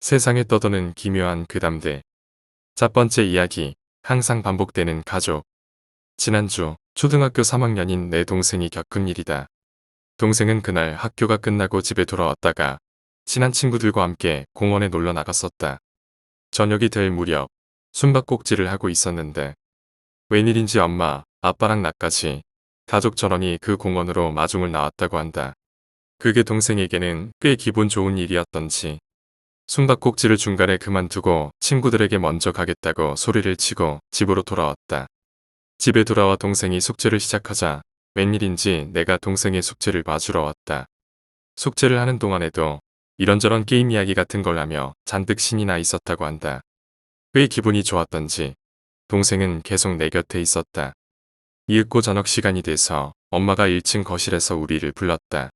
세상에 떠도는 기묘한 괴담들. 첫 번째 이야기, 항상 반복되는 가족. 지난주 초등학교 3학년인 내 동생이 겪은 일이다. 동생은 그날 학교가 끝나고 집에 돌아왔다가 친한 친구들과 함께 공원에 놀러 나갔었다. 저녁이 될 무렵 숨바꼭질을 하고 있었는데 웬일인지 엄마, 아빠랑 나까지 가족 전원이 그 공원으로 마중을 나왔다고 한다. 그게 동생에게는 꽤 기분 좋은 일이었던지 숨바꼭질을 중간에 그만두고 친구들에게 먼저 가겠다고 소리를 치고 집으로 돌아왔다. 집에 돌아와 동생이 숙제를 시작하자 웬일인지 내가 동생의 숙제를 봐주러 왔다. 숙제를 하는 동안에도 이런저런 게임 이야기 같은 걸 하며 잔뜩 신이 나 있었다고 한다. 꽤 기분이 좋았던지 동생은 계속 내 곁에 있었다. 이윽고 저녁 시간이 돼서 엄마가 1층 거실에서 우리를 불렀다.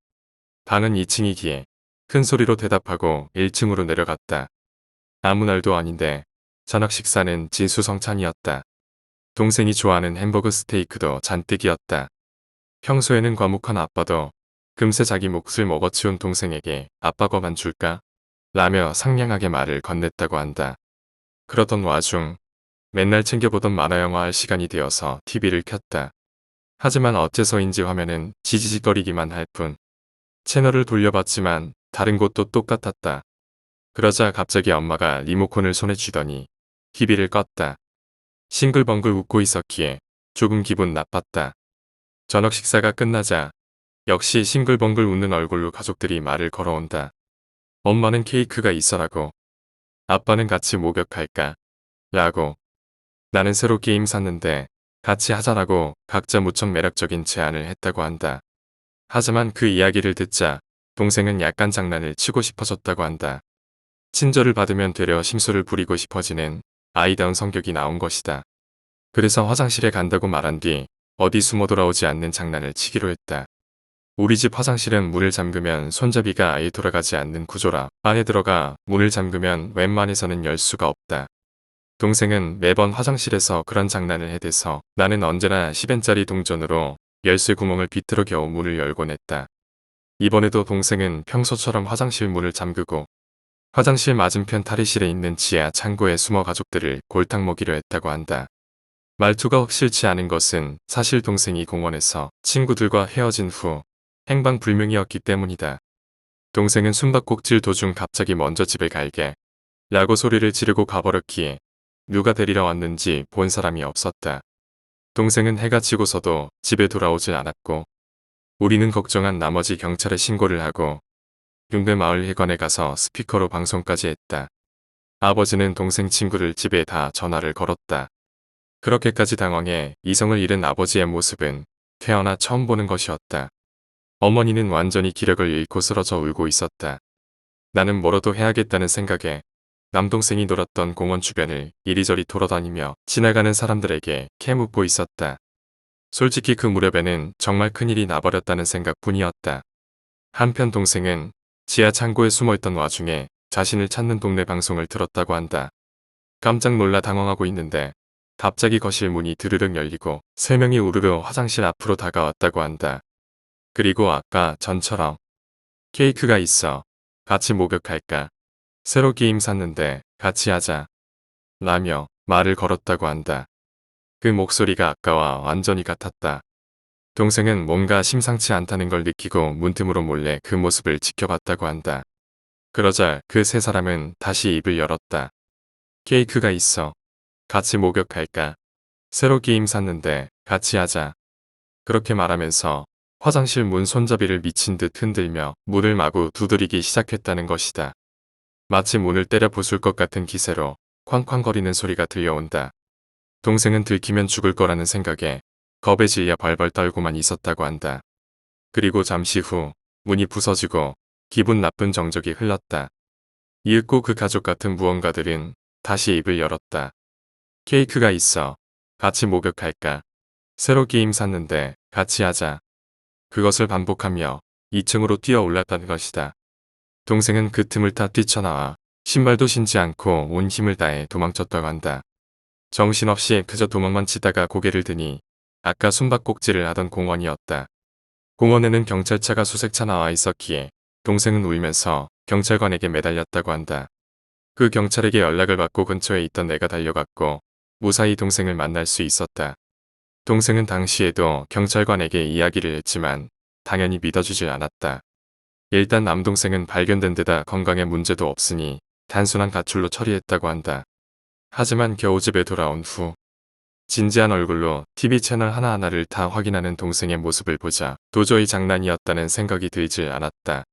방은 2층이기에 큰 소리로 대답하고 1층으로 내려갔다. 아무 날도 아닌데 저녁 식사는 진수성찬이었다. 동생이 좋아하는 햄버거 스테이크도 잔뜩이었다. 평소에는 과묵한 아빠도 금세 자기 몫을 먹어치운 동생에게 아빠 거만 줄까? 라며 상냥하게 말을 건넸다고 한다. 그러던 와중 맨날 챙겨보던 만화영화 할 시간이 되어서 TV를 켰다. 하지만 어째서인지 화면은 지지직거리기만 할 뿐. 채널을 돌려봤지만 다른 곳도 똑같았다. 그러자 갑자기 엄마가 리모컨을 손에 쥐더니 TV를 껐다. 싱글벙글 웃고 있었기에 조금 기분 나빴다. 저녁 식사가 끝나자 역시 싱글벙글 웃는 얼굴로 가족들이 말을 걸어온다. 엄마는 케이크가 있어라고. 아빠는 같이 목욕할까? 라고. 나는 새로 게임 샀는데 같이 하자라고 각자 무척 매력적인 제안을 했다고 한다. 하지만 그 이야기를 듣자 동생은 약간 장난을 치고 싶어졌다고 한다. 친절을 받으면 되려 심술을 부리고 싶어지는 아이다운 성격이 나온 것이다. 그래서 화장실에 간다고 말한 뒤 어디 숨어 돌아오지 않는 장난을 치기로 했다. 우리 집 화장실은 문을 잠그면 손잡이가 아예 돌아가지 않는 구조라 안에 들어가 문을 잠그면 웬만해서는 열 수가 없다. 동생은 매번 화장실에서 그런 장난을 해대서 나는 언제나 10엔짜리 동전으로 열쇠 구멍을 비틀어 겨우 문을 열곤 했다. 이번에도 동생은 평소처럼 화장실 문을 잠그고 화장실 맞은편 탈의실에 있는 지하 창고에 숨어 가족들을 골탕 먹이려 했다고 한다. 말투가 확실치 않은 것은 사실 동생이 공원에서 친구들과 헤어진 후 행방불명이었기 때문이다. 동생은 숨바꼭질 도중 갑자기 먼저 집에 갈게 라고 소리를 지르고 가버렸기에 누가 데리러 왔는지 본 사람이 없었다. 동생은 해가 지고서도 집에 돌아오질 않았고 우리는 걱정한 나머지 경찰에 신고를 하고 융대 마을 회관에 가서 스피커로 방송까지 했다. 아버지는 동생 친구를 집에 다 전화를 걸었다. 그렇게까지 당황해 이성을 잃은 아버지의 모습은 태어나 처음 보는 것이었다. 어머니는 완전히 기력을 잃고 쓰러져 울고 있었다. 나는 뭐라도 해야겠다는 생각에 남동생이 놀았던 공원 주변을 이리저리 돌아다니며 지나가는 사람들에게 캐묻고 있었다. 솔직히 그 무렵에는 정말 큰일이 나버렸다는 생각뿐이었다. 한편 동생은 지하 창고에 숨어있던 와중에 자신을 찾는 동네 방송을 들었다고 한다. 깜짝 놀라 당황하고 있는데 갑자기 거실 문이 드르륵 열리고 3명이 우르르 화장실 앞으로 다가왔다고 한다. 그리고 아까 전처럼 케이크가 있어. 같이 목욕할까? 새로 게임 샀는데 같이 하자. 라며 말을 걸었다고 한다. 그 목소리가 아까와 완전히 같았다. 동생은 뭔가 심상치 않다는 걸 느끼고 문틈으로 몰래 그 모습을 지켜봤다고 한다. 그러자 그 세 사람은 다시 입을 열었다. 케이크가 있어. 같이 목욕할까? 새로 게임 샀는데 같이 하자. 그렇게 말하면서 화장실 문 손잡이를 미친 듯 흔들며 문을 마구 두드리기 시작했다는 것이다. 마치 문을 때려 부술 것 같은 기세로 쾅쾅거리는 소리가 들려온다. 동생은 들키면 죽을 거라는 생각에 겁에 질려 벌벌 떨고만 있었다고 한다. 그리고 잠시 후 문이 부서지고 기분 나쁜 정적이 흘렀다. 이윽고 그 가족 같은 무언가들은 다시 입을 열었다. 케이크가 있어. 같이 목욕할까? 새로 게임 샀는데 같이 하자. 그것을 반복하며 2층으로 뛰어 올랐다는 것이다. 동생은 그 틈을 타 뛰쳐나와 신발도 신지 않고 온 힘을 다해 도망쳤다고 한다. 정신없이 그저 도망만 치다가 고개를 드니 아까 숨바꼭질을 하던 공원이었다. 공원에는 경찰차가 수색차 나와 있었기에 동생은 울면서 경찰관에게 매달렸다고 한다. 그 경찰에게 연락을 받고 근처에 있던 내가 달려갔고 무사히 동생을 만날 수 있었다. 동생은 당시에도 경찰관에게 이야기를 했지만 당연히 믿어주질 않았다. 일단 남동생은 발견된 데다 건강에 문제도 없으니 단순한 가출로 처리했다고 한다. 하지만 겨우 집에 돌아온 후 진지한 얼굴로 TV 채널 하나하나를 다 확인하는 동생의 모습을 보자 도저히 장난이었다는 생각이 들질 않았다.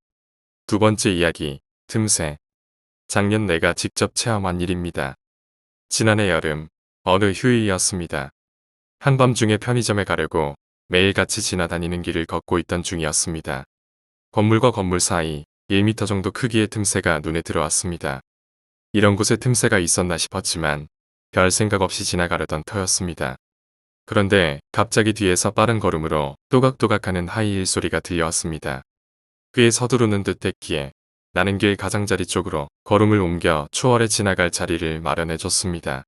두 번째 이야기, 틈새. 작년 내가 직접 체험한 일입니다. 지난해 여름, 어느 휴일이었습니다. 한밤중에 편의점에 가려고 매일같이 지나다니는 길을 걷고 있던 중이었습니다. 건물과 건물 사이 1m 정도 크기의 틈새가 눈에 들어왔습니다. 이런 곳에 틈새가 있었나 싶었지만 별 생각 없이 지나가려던 터였습니다. 그런데 갑자기 뒤에서 빠른 걸음으로 또각또각하는 하이힐 소리가 들려왔습니다. 그에 서두르는 듯 했기에 나는 길 가장자리 쪽으로 걸음을 옮겨 초월해 지나갈 자리를 마련해줬습니다.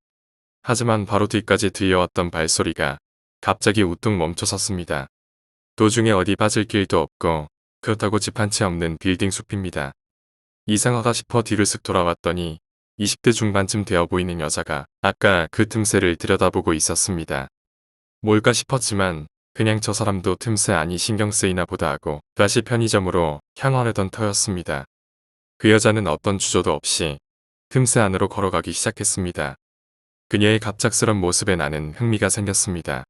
하지만 바로 뒤까지 들려왔던 발소리가 갑자기 우뚝 멈춰섰습니다. 도중에 어디 빠질 길도 없고 그렇다고 집 한 채 없는 빌딩 숲입니다. 이상하다 싶어 뒤를 쓱 돌아왔더니 20대 중반쯤 되어 보이는 여자가 아까 그 틈새를 들여다보고 있었습니다. 뭘까 싶었지만 그냥 저 사람도 틈새 아니 신경 쓰이나 보다 하고 다시 편의점으로 향하려던 터였습니다. 그 여자는 어떤 주저도 없이 틈새 안으로 걸어가기 시작했습니다. 그녀의 갑작스런 모습에 나는 흥미가 생겼습니다.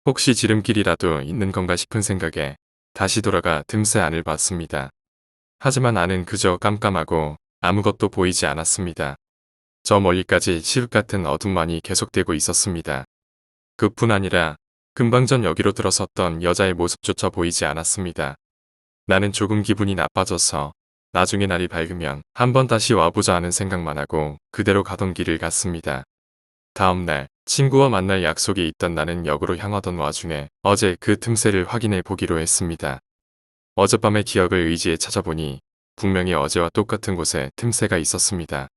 혹시 지름길이라도 있는 건가 싶은 생각에 다시 돌아가 틈새 안을 봤습니다. 하지만 안은 그저 깜깜하고 아무것도 보이지 않았습니다. 저 멀리까지 시흙 같은 어둠만이 계속되고 있었습니다. 그뿐 아니라 금방 전 여기로 들어섰던 여자의 모습조차 보이지 않았습니다. 나는 조금 기분이 나빠져서 나중에 날이 밝으면 한번 다시 와보자 하는 생각만 하고 그대로 가던 길을 갔습니다. 다음 날 친구와 만날 약속이 있던 나는 역으로 향하던 와중에 어제 그 틈새를 확인해 보기로 했습니다. 어젯밤의 기억을 의지해 찾아보니 분명히 어제와 똑같은 곳에 틈새가 있었습니다.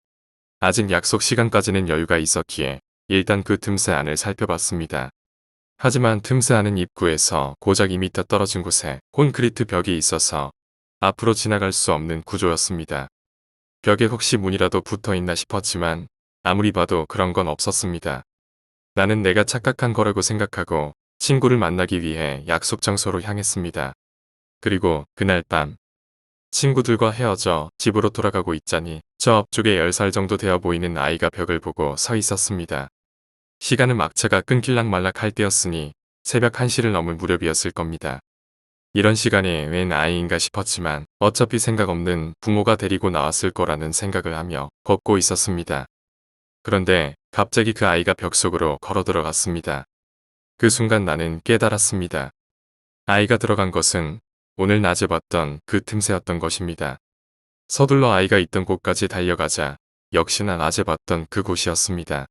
아직 약속 시간까지는 여유가 있었기에 일단 그 틈새 안을 살펴봤습니다. 하지만 틈새 안은 입구에서 고작 2m 떨어진 곳에 콘크리트 벽이 있어서 앞으로 지나갈 수 없는 구조였습니다. 벽에 혹시 문이라도 붙어 있나 싶었지만 아무리 봐도 그런 건 없었습니다. 나는 내가 착각한 거라고 생각하고 친구를 만나기 위해 약속 장소로 향했습니다. 그리고 그날 밤 친구들과 헤어져 집으로 돌아가고 있자니 저 앞쪽에 10살 정도 되어 보이는 아이가 벽을 보고 서 있었습니다. 시간은 막차가 끊길락 말락 할 때였으니 새벽 1시를 넘을 무렵이었을 겁니다. 이런 시간에 웬 아이인가 싶었지만 어차피 생각 없는 부모가 데리고 나왔을 거라는 생각을 하며 걷고 있었습니다. 그런데 갑자기 그 아이가 벽 속으로 걸어 들어갔습니다. 그 순간 나는 깨달았습니다. 아이가 들어간 것은 오늘 낮에 봤던 그 틈새였던 것입니다. 서둘러 아이가 있던 곳까지 달려가자 역시나 낮에 봤던 그곳이었습니다.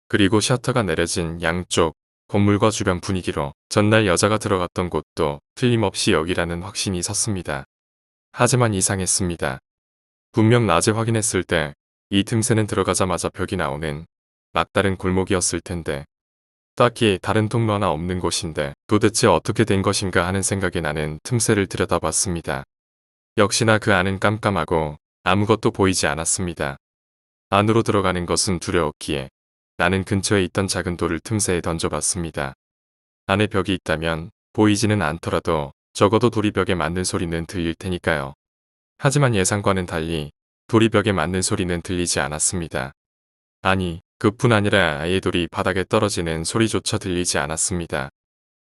그리고 셔터가 내려진 양쪽 건물과 주변 분위기로 전날 여자가 들어갔던 곳도 틀림없이 여기라는 확신이 섰습니다. 하지만 이상했습니다. 분명 낮에 확인했을 때 이 틈새는 들어가자마자 벽이 나오는 막다른 골목이었을 텐데 딱히 다른 통로 하나 없는 곳인데 도대체 어떻게 된 것인가 하는 생각에 나는 틈새를 들여다봤습니다. 역시나 그 안은 깜깜하고 아무것도 보이지 않았습니다. 안으로 들어가는 것은 두려웠기에 나는 근처에 있던 작은 돌을 틈새에 던져봤습니다. 안에 벽이 있다면 보이지는 않더라도 적어도 돌이 벽에 맞는 소리는 들릴 테니까요. 하지만 예상과는 달리 돌이 벽에 맞는 소리는 들리지 않았습니다. 아니, 그뿐 아니라 아예 돌이 바닥에 떨어지는 소리조차 들리지 않았습니다.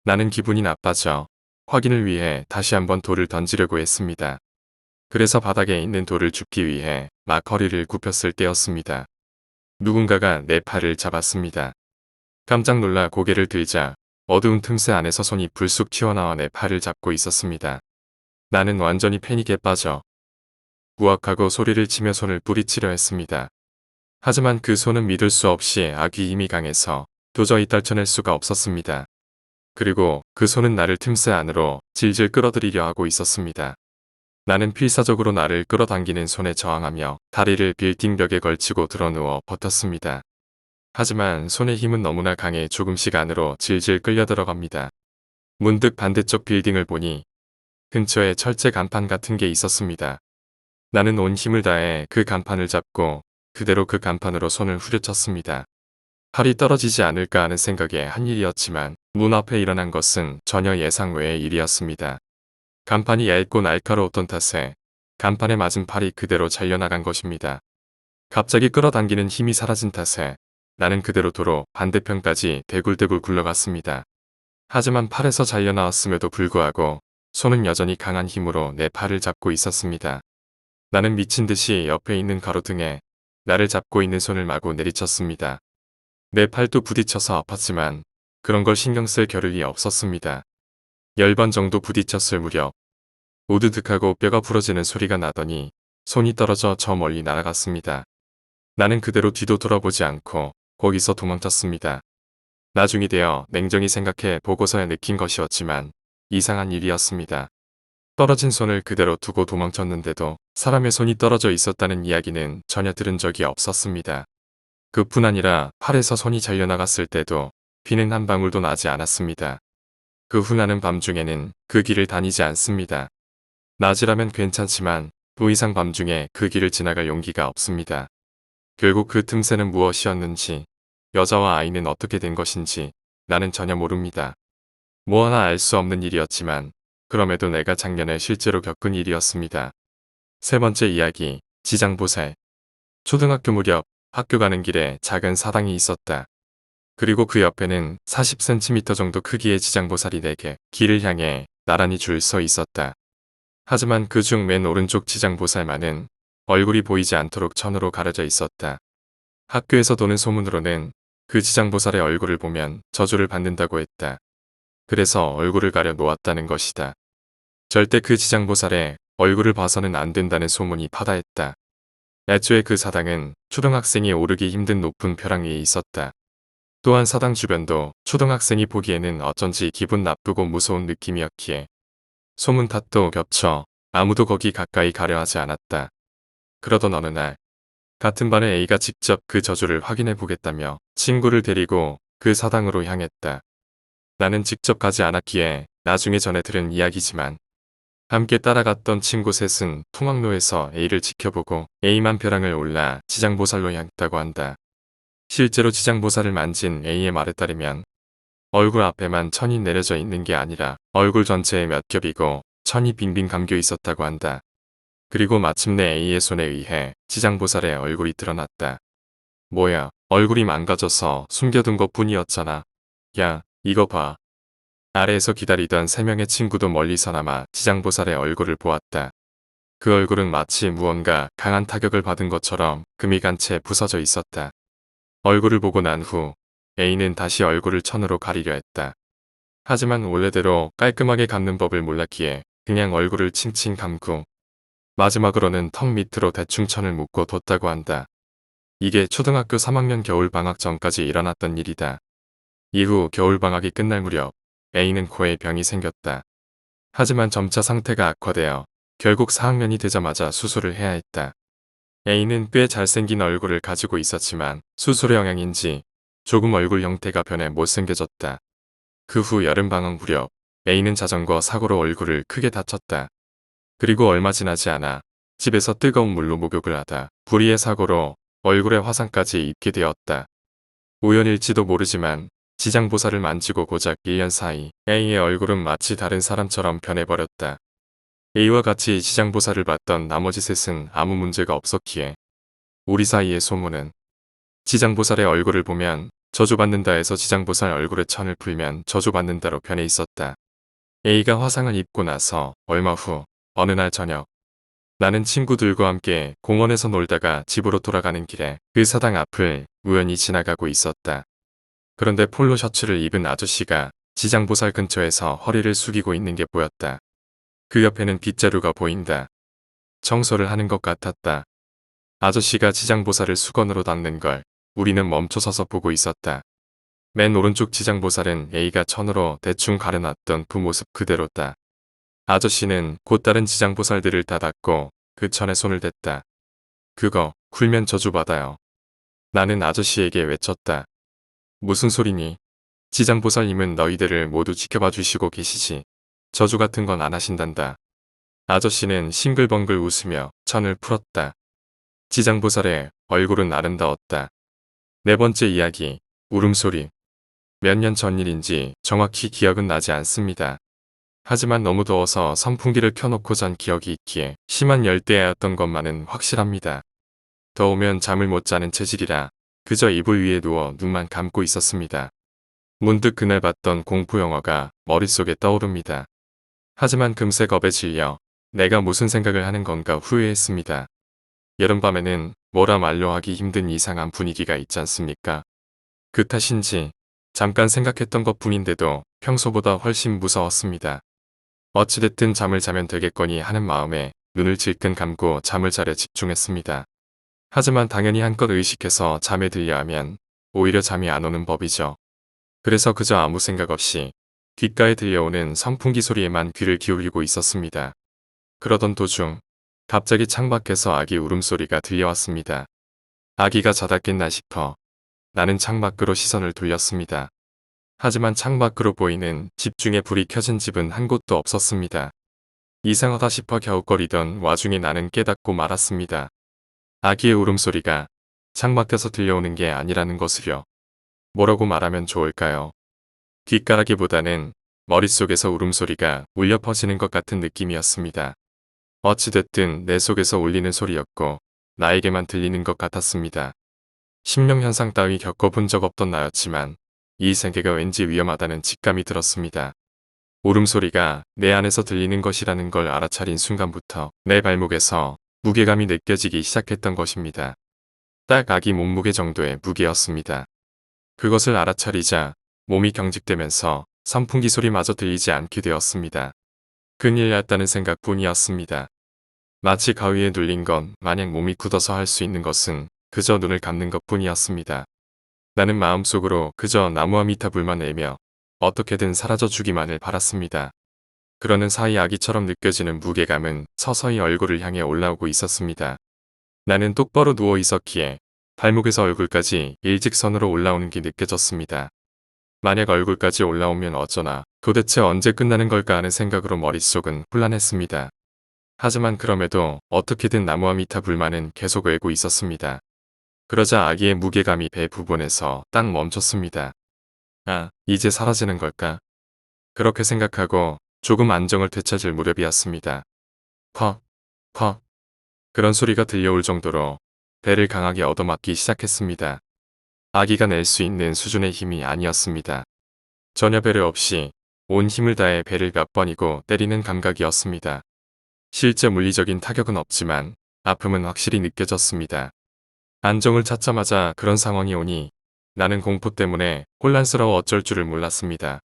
나는 기분이 나빠져 확인을 위해 다시 한번 돌을 던지려고 했습니다. 그래서 바닥에 있는 돌을 줍기 위해 막 허리를 굽혔을 때였습니다. 누군가가 내 팔을 잡았습니다. 깜짝 놀라 고개를 들자 어두운 틈새 안에서 손이 불쑥 튀어나와 내 팔을 잡고 있었습니다. 나는 완전히 패닉에 빠져 우악하고 소리를 치며 손을 뿌리치려 했습니다. 하지만 그 손은 믿을 수 없이 악이 힘이 강해서 도저히 떨쳐낼 수가 없었습니다. 그리고 그 손은 나를 틈새 안으로 질질 끌어들이려 하고 있었습니다. 나는 필사적으로 나를 끌어당기는 손에 저항하며 다리를 빌딩 벽에 걸치고 드러누워 버텼습니다. 하지만 손의 힘은 너무나 강해 조금씩 안으로 질질 끌려 들어갑니다. 문득 반대쪽 빌딩을 보니 근처에 철제 간판 같은 게 있었습니다. 나는 온 힘을 다해 그 간판을 잡고 그대로 그 간판으로 손을 후려쳤습니다. 팔이 떨어지지 않을까 하는 생각에 한 일이었지만 문 앞에 일어난 것은 전혀 예상 외의 일이었습니다. 간판이 얇고 날카로웠던 탓에 간판에 맞은 팔이 그대로 잘려나간 것입니다. 갑자기 끌어당기는 힘이 사라진 탓에 나는 그대로 도로 반대편까지 대굴대굴 굴러갔습니다. 하지만 팔에서 잘려나왔음에도 불구하고 손은 여전히 강한 힘으로 내 팔을 잡고 있었습니다. 나는 미친 듯이 옆에 있는 가로등에 나를 잡고 있는 손을 마구 내리쳤습니다. 내 팔도 부딪혀서 아팠지만 그런 걸 신경 쓸 겨를이 없었습니다. 10번 정도 부딪혔을 무렵 우드득하고 뼈가 부러지는 소리가 나더니 손이 떨어져 저 멀리 날아갔습니다. 나는 그대로 뒤도 돌아보지 않고 거기서 도망쳤습니다. 나중이 되어 냉정히 생각해 보고서야 느낀 것이었지만 이상한 일이었습니다. 떨어진 손을 그대로 두고 도망쳤는데도 사람의 손이 떨어져 있었다는 이야기는 전혀 들은 적이 없었습니다. 그뿐 아니라 팔에서 손이 잘려나갔을 때도 피는 한 방울도 나지 않았습니다. 그 후 나는 밤중에는 그 길을 다니지 않습니다. 낮이라면 괜찮지만 더 이상 밤중에 그 길을 지나갈 용기가 없습니다. 결국 그 틈새는 무엇이었는지, 여자와 아이는 어떻게 된 것인지 나는 전혀 모릅니다. 뭐 하나 알 수 없는 일이었지만 그럼에도 내가 작년에 실제로 겪은 일이었습니다. 세 번째 이야기, 지장보살. 초등학교 무렵 학교 가는 길에 작은 사당이 있었다. 그리고 그 옆에는 40cm 정도 크기의 지장보살이 4개 길을 향해 나란히 줄 서 있었다. 하지만 그중 맨 오른쪽 지장보살만은 얼굴이 보이지 않도록 천으로 가려져 있었다. 학교에서 도는 소문으로는 그 지장보살의 얼굴을 보면 저주를 받는다고 했다. 그래서 얼굴을 가려 놓았다는 것이다. 절대 그 지장보살의 얼굴을 봐서는 안 된다는 소문이 파다했다. 애초에 그 사당은 초등학생이 오르기 힘든 높은 벼랑 위에 있었다. 또한 사당 주변도 초등학생이 보기에는 어쩐지 기분 나쁘고 무서운 느낌이었기에 소문 탓도 겹쳐 아무도 거기 가까이 가려 하지 않았다. 그러던 어느 날 같은 반의 A가 직접 그 저주를 확인해 보겠다며 친구를 데리고 그 사당으로 향했다. 나는 직접 가지 않았기에 나중에 전해 들은 이야기지만 함께 따라갔던 친구 셋은 통학로에서 A를 지켜보고 A만 벼랑을 올라 지장보살로 향했다고 한다. 실제로 지장보살을 만진 A의 말에 따르면 얼굴 앞에만 천이 내려져 있는 게 아니라 얼굴 전체에 몇 겹이고 천이 빙빙 감겨 있었다고 한다. 그리고 마침내 A의 손에 의해 지장보살의 얼굴이 드러났다. 뭐야, 얼굴이 망가져서 숨겨둔 것 뿐이었잖아. 야, 이거 봐. 아래에서 기다리던 3명의 친구도 멀리서나마 지장보살의 얼굴을 보았다. 그 얼굴은 마치 무언가 강한 타격을 받은 것처럼 금이 간 채 부서져 있었다. 얼굴을 보고 난 후 A는 다시 얼굴을 천으로 가리려 했다. 하지만 원래대로 깔끔하게 감는 법을 몰랐기에 그냥 얼굴을 칭칭 감고 마지막으로는 턱 밑으로 대충 천을 묶고 뒀다고 한다. 이게 초등학교 3학년 겨울방학 전까지 일어났던 일이다. 이후 겨울방학이 끝날 무렵 A는 코에 병이 생겼다. 하지만 점차 상태가 악화되어 결국 4학년이 되자마자 수술을 해야 했다. A는 꽤 잘생긴 얼굴을 가지고 있었지만 수술의 영향인지 조금 얼굴 형태가 변해 못생겨졌다. 그 후 여름방학 무렵 A는 자전거 사고로 얼굴을 크게 다쳤다. 그리고 얼마 지나지 않아 집에서 뜨거운 물로 목욕을 하다 불의의 사고로 얼굴에 화상까지 입게 되었다. 우연일지도 모르지만 지장보살을 만지고 고작 1년 사이 A의 얼굴은 마치 다른 사람처럼 변해버렸다. A와 같이 지장보살을 봤던 나머지 셋은 아무 문제가 없었기에 우리 사이의 소문은 지장보살의 얼굴을 보면 저주받는다 해서 지장보살 얼굴에 천을 풀면 저주받는다로 변해 있었다. A가 화상을 입고 나서 얼마 후 어느 날 저녁 나는 친구들과 함께 공원에서 놀다가 집으로 돌아가는 길에 그 사당 앞을 우연히 지나가고 있었다. 그런데 폴로 셔츠를 입은 아저씨가 지장보살 근처에서 허리를 숙이고 있는 게 보였다. 그 옆에는 빗자루가 보인다. 청소를 하는 것 같았다. 아저씨가 지장보살을 수건으로 닦는 걸 우리는 멈춰서서 보고 있었다. 맨 오른쪽 지장보살은 A가 천으로 대충 가려놨던 그 모습 그대로다. 아저씨는 곧 다른 지장보살들을 다 닦고 그 천에 손을 댔다. 그거 굴면 저주받아요. 나는 아저씨에게 외쳤다. 무슨 소리니? 지장보살님은 너희들을 모두 지켜봐 주시고 계시지. 저주 같은 건 안 하신단다. 아저씨는 싱글벙글 웃으며 천을 풀었다. 지장보살의 얼굴은 아름다웠다. 네 번째 이야기, 울음소리. 몇 년 전 일인지 정확히 기억은 나지 않습니다. 하지만 너무 더워서 선풍기를 켜놓고 잔 기억이 있기에 심한 열대야였던 것만은 확실합니다. 더우면 잠을 못 자는 체질이라 그저 이불 위에 누워 눈만 감고 있었습니다. 문득 그날 봤던 공포 영화가 머릿속에 떠오릅니다. 하지만 금세 겁에 질려 내가 무슨 생각을 하는 건가 후회했습니다. 여름밤에는 뭐라 말로 하기 힘든 이상한 분위기가 있지 않습니까? 그 탓인지 잠깐 생각했던 것뿐인데도 평소보다 훨씬 무서웠습니다. 어찌됐든 잠을 자면 되겠거니 하는 마음에 눈을 질끈 감고 잠을 자려 집중했습니다. 하지만 당연히 한껏 의식해서 잠에 들려 하면 오히려 잠이 안 오는 법이죠. 그래서 그저 아무 생각 없이 귓가에 들려오는 선풍기 소리에만 귀를 기울이고 있었습니다. 그러던 도중 갑자기 창밖에서 아기 울음소리가 들려왔습니다. 아기가 자다 깼나 싶어 나는 창밖으로 시선을 돌렸습니다. 하지만 창밖으로 보이는 집 중에 불이 켜진 집은 한 곳도 없었습니다. 이상하다 싶어 갸웃거리던 와중에 나는 깨닫고 말았습니다. 아기의 울음소리가 창밖에서 들려오는 게 아니라는 것을요. 뭐라고 말하면 좋을까요? 귓가라기보다는 머릿속에서 울음소리가 울려 퍼지는 것 같은 느낌이었습니다. 어찌됐든 내 속에서 울리는 소리였고 나에게만 들리는 것 같았습니다. 심령현상 따위 겪어본 적 없던 나였지만 이 세계가 왠지 위험하다는 직감이 들었습니다. 울음소리가 내 안에서 들리는 것이라는 걸 알아차린 순간부터 내 발목에서 무게감이 느껴지기 시작했던 것입니다. 딱 아기 몸무게 정도의 무게였습니다. 그것을 알아차리자 몸이 경직되면서 선풍기 소리마저 들리지 않게 되었습니다. 큰일 났다는 생각뿐이었습니다. 마치 가위에 눌린 것 마냥 몸이 굳어서 할 수 있는 것은 그저 눈을 감는 것뿐이었습니다. 나는 마음속으로 그저 나무와 미타불만 내며 어떻게든 사라져 주기만을 바랐습니다. 그러는 사이 아기처럼 느껴지는 무게감은 서서히 얼굴을 향해 올라오고 있었습니다. 나는 똑바로 누워 있었기에 발목에서 얼굴까지 일직선으로 올라오는 게 느껴졌습니다. 만약 얼굴까지 올라오면 어쩌나 도대체 언제 끝나는 걸까 하는 생각으로 머릿속은 혼란했습니다. 하지만 그럼에도 어떻게든 나무와 미타불만은 계속 외고 있었습니다. 그러자 아기의 무게감이 배 부분에서 딱 멈췄습니다. 아, 이제 사라지는 걸까? 그렇게 생각하고 조금 안정을 되찾을 무렵이었습니다. 퍽, 퍽. 그런 소리가 들려올 정도로 배를 강하게 얻어맞기 시작했습니다. 아기가 낼 수 있는 수준의 힘이 아니었습니다. 전혀 배려 없이 온 힘을 다해 배를 몇 번이고 때리는 감각이었습니다. 실제 물리적인 타격은 없지만 아픔은 확실히 느껴졌습니다. 안정을 찾자마자 그런 상황이 오니 나는 공포 때문에 혼란스러워 어쩔 줄을 몰랐습니다.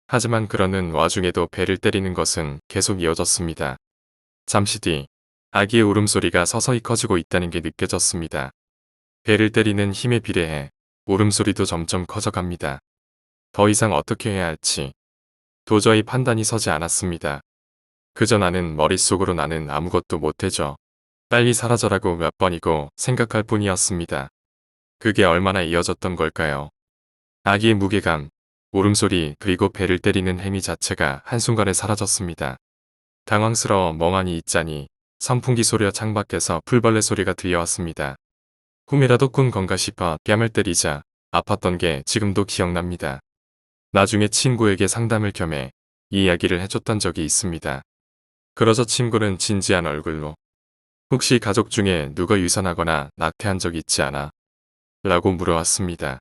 하지만 그러는 와중에도 배를 때리는 것은 계속 이어졌습니다. 잠시 뒤 아기의 울음소리가 서서히 커지고 있다는 게 느껴졌습니다. 배를 때리는 힘에 비례해 울음소리도 점점 커져갑니다. 더 이상 어떻게 해야 할지 도저히 판단이 서지 않았습니다. 그저 나는 머릿속으로 나는 아무것도 못해줘. 빨리 사라져라고 몇 번이고 생각할 뿐이었습니다. 그게 얼마나 이어졌던 걸까요? 아기의 무게감, 울음소리 그리고 배를 때리는 행위 자체가 한순간에 사라졌습니다. 당황스러워 멍하니 있자니 선풍기 소리와 창밖에서 풀벌레 소리가 들려왔습니다. 꿈이라도 꾼 건가 싶어 뺨을 때리자 아팠던 게 지금도 기억납니다. 나중에 친구에게 상담을 겸해 이 이야기를 해줬던 적이 있습니다. 그러자 친구는 진지한 얼굴로 혹시 가족 중에 누가 유산하거나 낙태한 적 있지 않아? 라고 물어왔습니다.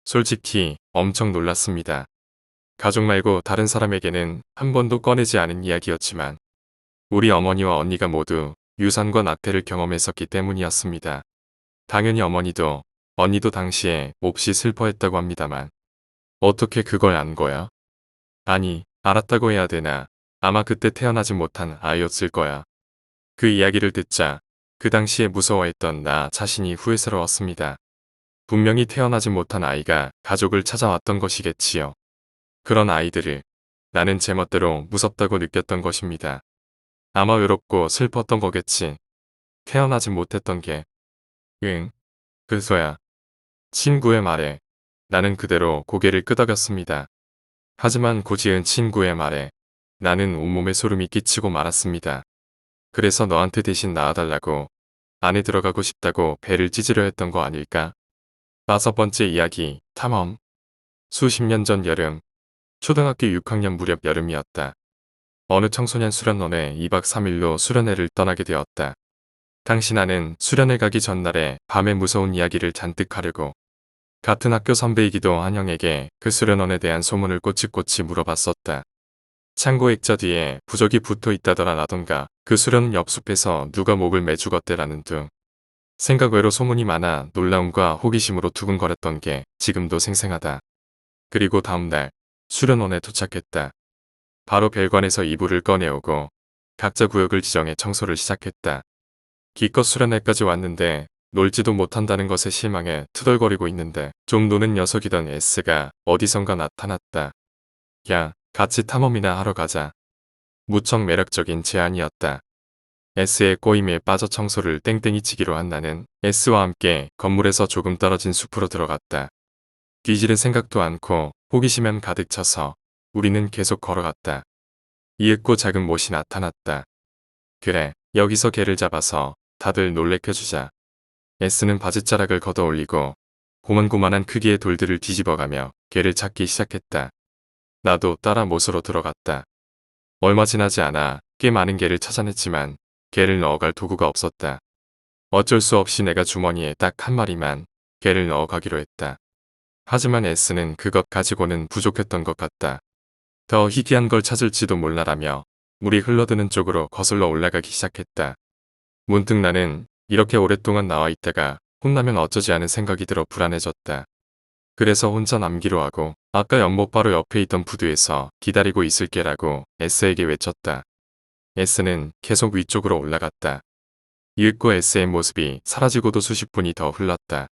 솔직히 엄청 놀랐습니다. 가족 말고 다른 사람에게는 한 번도 꺼내지 않은 이야기였지만 우리 어머니와 언니가 모두 유산과 낙태를 경험했었기 때문이었습니다. 당연히 어머니도 언니도 당시에 몹시 슬퍼했다고 합니다만 어떻게 그걸 안 거야? 아니, 알았다고 해야 되나? 아마 그때 태어나지 못한 아이였을 거야. 그 이야기를 듣자 그 당시에 무서워했던 나 자신이 후회스러웠습니다. 분명히 태어나지 못한 아이가 가족을 찾아왔던 것이겠지요. 그런 아이들을 나는 제멋대로 무섭다고 느꼈던 것입니다. 아마 외롭고 슬펐던 거겠지. 태어나지 못했던 게. 응, 그소야. 친구의 말에 나는 그대로 고개를 끄덕였습니다. 하지만 고지은 친구의 말에 나는 온몸에 소름이 끼치고 말았습니다. 그래서 너한테 대신 낳아달라고 안에 들어가고 싶다고 배를 찢으려 했던 거 아닐까? 5번째 이야기, 탐험. 수십 년 전 여름, 초등학교 6학년 무렵 여름이었다. 어느 청소년 수련원에 2박 3일로 수련회를 떠나게 되었다. 당시 나는 수련회 가기 전날에 밤에 무서운 이야기를 잔뜩 하려고 같은 학교 선배이기도 한 형에게 그 수련원에 대한 소문을 꼬치꼬치 물어봤었다. 창고 액자 뒤에 부적이 붙어 있다더라 라던가 그 수련원 옆 숲에서 누가 목을 매 죽었대라는 등 생각 외로 소문이 많아 놀라움과 호기심으로 두근거렸던 게 지금도 생생하다. 그리고 다음날 수련원에 도착했다. 바로 별관에서 이불을 꺼내오고 각자 구역을 지정해 청소를 시작했다. 기껏 수련회까지 왔는데 놀지도 못한다는 것에 실망해 투덜거리고 있는데 좀 노는 녀석이던 S가 어디선가 나타났다. 야, 같이 탐험이나 하러 가자. 무척 매력적인 제안이었다. S의 꼬임에 빠져 청소를 땡땡이 치기로 한 나는 S와 함께 건물에서 조금 떨어진 숲으로 들어갔다. 뒤지는 생각도 않고 호기심만 가득 차서 우리는 계속 걸어갔다. 이윽고 작은 못이 나타났다. 그래, 여기서 개를 잡아서 다들 놀래켜주자. S는 바지자락을 걷어 올리고 고만고만한 크기의 돌들을 뒤집어가며 개를 찾기 시작했다. 나도 따라 못으로 들어갔다. 얼마 지나지 않아 꽤 많은 개를 찾아냈지만 개를 넣어갈 도구가 없었다. 어쩔 수 없이 내가 주머니에 딱 한 마리만 개를 넣어가기로 했다. 하지만 S는 그것 가지고는 부족했던 것 같다. 더 희귀한 걸 찾을지도 몰라라며 물이 흘러드는 쪽으로 거슬러 올라가기 시작했다. 문득 나는 이렇게 오랫동안 나와 있다가 혼나면 어쩌지 하는 생각이 들어 불안해졌다. 그래서 혼자 남기로 하고 아까 연못 바로 옆에 있던 부두에서 기다리고 있을게라고 S에게 외쳤다. S는 계속 위쪽으로 올라갔다. 이윽고 S의 모습이 사라지고도 수십 분이 더 흘렀다.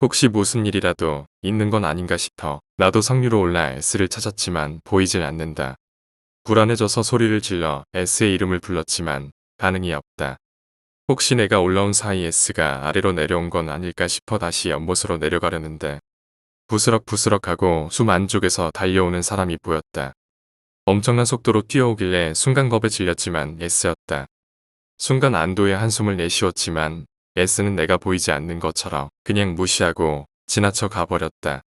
혹시 무슨 일이라도 있는 건 아닌가 싶어 나도 상류로 올라 S를 찾았지만 보이질 않는다. 불안해져서 소리를 질러 S의 이름을 불렀지만 반응이 없다. 혹시 내가 올라온 사이 S가 아래로 내려온 건 아닐까 싶어 다시 연못으로 내려가려는데 부스럭부스럭하고 숨 안쪽에서 달려오는 사람이 보였다. 엄청난 속도로 뛰어오길래 순간 겁에 질렸지만 S였다. 순간 안도의 한숨을 내쉬었지만 S는 내가 보이지 않는 것처럼 그냥 무시하고 지나쳐 가버렸다.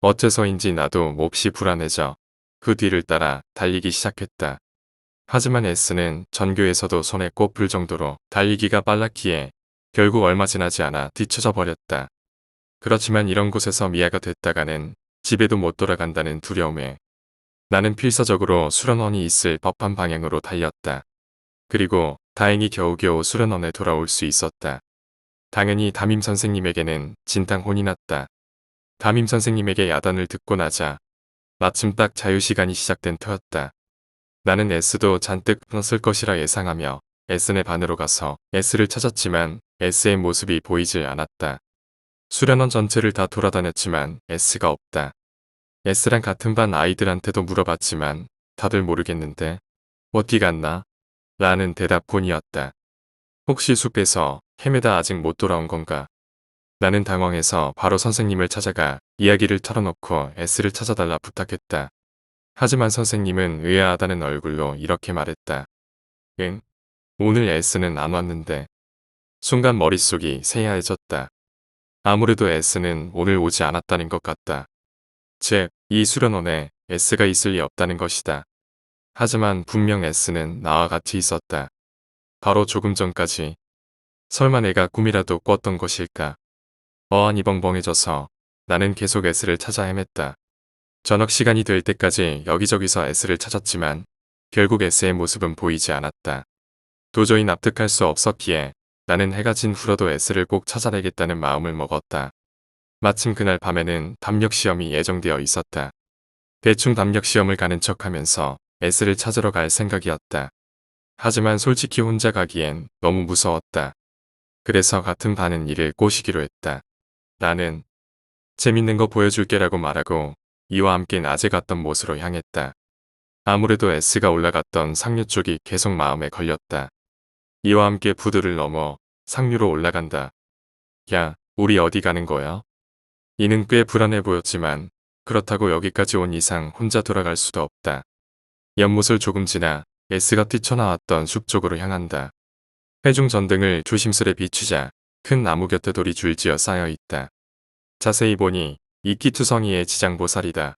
어째서인지 나도 몹시 불안해져 그 뒤를 따라 달리기 시작했다. 하지만 S는 전교에서도 손에 꼽을 정도로 달리기가 빨랐기에 결국 얼마 지나지 않아 뒤쳐져 버렸다. 그렇지만 이런 곳에서 미아가 됐다가는 집에도 못 돌아간다는 두려움에 나는 필사적으로 수련원이 있을 법한 방향으로 달렸다. 그리고 다행히 겨우겨우 수련원에 돌아올 수 있었다. 당연히 담임 선생님에게는 진탕 혼이 났다. 담임 선생님에게 야단을 듣고 나자 마침 딱 자유시간이 시작된 터였다. 나는 S도 잔뜩 벗을 것이라 예상하며 S네 반으로 가서 S를 찾았지만 S의 모습이 보이질 않았다. 수련원 전체를 다 돌아다녔지만 S가 없다. S랑 같은 반 아이들한테도 물어봤지만 다들 모르겠는데 어디 갔나? 라는 대답뿐이었다. 혹시 숲에서 헤매다 아직 못 돌아온 건가? 나는 당황해서 바로 선생님을 찾아가 이야기를 털어놓고 S를 찾아달라 부탁했다. 하지만 선생님은 의아하다는 얼굴로 이렇게 말했다. 응? 오늘 S는 안 왔는데. 순간 머릿속이 새하얘졌다. 아무래도 S는 오늘 오지 않았다는 것 같다. 즉, 이 수련원에 S가 있을 리 없다는 것이다. 하지만 분명 S는 나와 같이 있었다. 바로 조금 전까지. 설마 내가 꿈이라도 꿨던 것일까? 어안이 벙벙해져서 나는 계속 S를 찾아 헤맸다. 저녁 시간이 될 때까지 여기저기서 S를 찾았지만 결국 S의 모습은 보이지 않았다. 도저히 납득할 수 없었기에 나는 해가 진 후로도 S를 꼭 찾아내겠다는 마음을 먹었다. 마침 그날 밤에는 담력시험이 예정되어 있었다. 대충 담력시험을 가는 척하면서 S를 찾으러 갈 생각이었다. 하지만 솔직히 혼자 가기엔 너무 무서웠다. 그래서 같은 반은 이를 꼬시기로 했다. 나는 재밌는 거 보여줄게라고 말하고 이와 함께 낮에 갔던 못으로 향했다. 아무래도 S가 올라갔던 상류 쪽이 계속 마음에 걸렸다. 이와 함께 부두를 넘어 상류로 올라간다. 야, 우리 어디 가는 거야? 이는 꽤 불안해 보였지만 그렇다고 여기까지 온 이상 혼자 돌아갈 수도 없다. 연못을 조금 지나 S가 뛰쳐나왔던 숲 쪽으로 향한다. 회중 전등을 조심스레 비추자 큰 나무 곁에 돌이 줄지어 쌓여 있다. 자세히 보니 이끼투성이의 지장보살이다.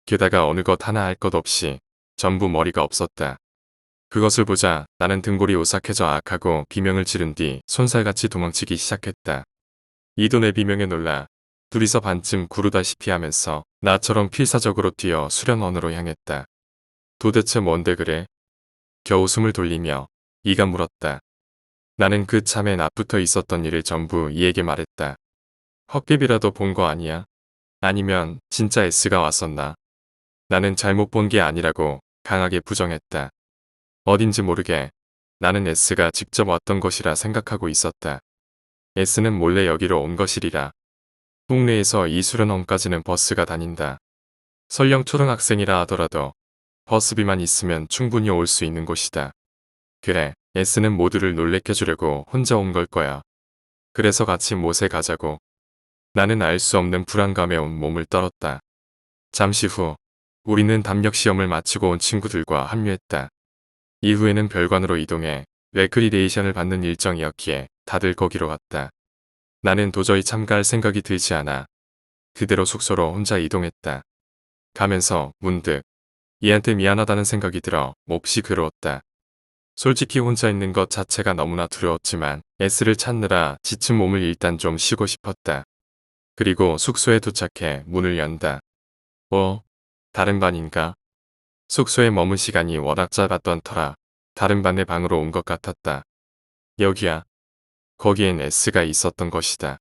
게다가 어느 것 하나 할 것 없이 전부 머리가 없었다. 그것을 보자 나는 등골이 오싹해져 악하고 비명을 지른 뒤 손살같이 도망치기 시작했다. 이도 내 비명에 놀라 둘이서 반쯤 구르다시피 하면서 나처럼 필사적으로 뛰어 수련원으로 향했다. 도대체 뭔데 그래? 겨우 숨을 돌리며 이가 물었다. 나는 그 참에 낮부터 있었던 일을 전부 이에게 말했다. 헛개비라도 본 거 아니야? 아니면 진짜 S가 왔었나? 나는 잘못 본 게 아니라고 강하게 부정했다. 어딘지 모르게 나는 S가 직접 왔던 것이라 생각하고 있었다. S는 몰래 여기로 온 것이리라. 동네에서 이 수련원까지는 버스가 다닌다. 설령 초등학생이라 하더라도 버스비만 있으면 충분히 올 수 있는 곳이다. 그래, S는 모두를 놀래켜 주려고 혼자 온 걸 거야. 그래서 같이 못에 가자고. 나는 알 수 없는 불안감에 온 몸을 떨었다. 잠시 후 우리는 담력 시험을 마치고 온 친구들과 합류했다. 이후에는 별관으로 이동해 레크리데이션을 받는 일정이었기에 다들 거기로 갔다. 나는 도저히 참가할 생각이 들지 않아 그대로 숙소로 혼자 이동했다. 가면서 문득 얘한테 미안하다는 생각이 들어 몹시 괴로웠다. 솔직히 혼자 있는 것 자체가 너무나 두려웠지만 S를 찾느라 지친 몸을 일단 좀 쉬고 싶었다. 그리고 숙소에 도착해 문을 연다. 다른 반인가? 숙소에 머문 시간이 워낙 짧았던 터라 다른 반의 방으로 온 것 같았다. 여기야. 거기엔 S가 있었던 것이다.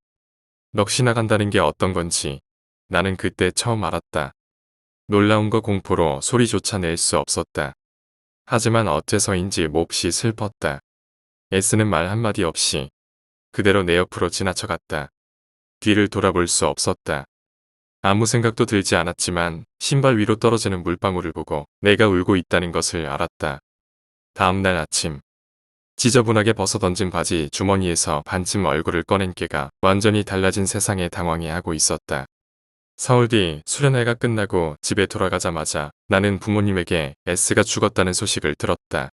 넋이 나간다는 게 어떤 건지 나는 그때 처음 알았다. 놀라운 거 공포로 소리조차 낼 수 없었다. 하지만 어째서인지 몹시 슬펐다. S는 말 한마디 없이 그대로 내 옆으로 지나쳐갔다. 뒤를 돌아볼 수 없었다. 아무 생각도 들지 않았지만 신발 위로 떨어지는 물방울을 보고 내가 울고 있다는 것을 알았다. 다음날 아침 지저분하게 벗어던진 바지 주머니에서 반쯤 얼굴을 꺼낸 깨가 완전히 달라진 세상에 당황해하고 있었다. 사흘 뒤 수련회가 끝나고 집에 돌아가자마자 나는 부모님에게 S가 죽었다는 소식을 들었다.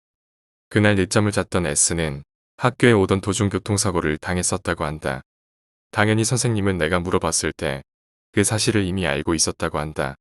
그날 늦잠을 잤던 S는 학교에 오던 도중 교통사고를 당했었다고 한다. 당연히 선생님은 내가 물어봤을 때 그 사실을 이미 알고 있었다고 한다.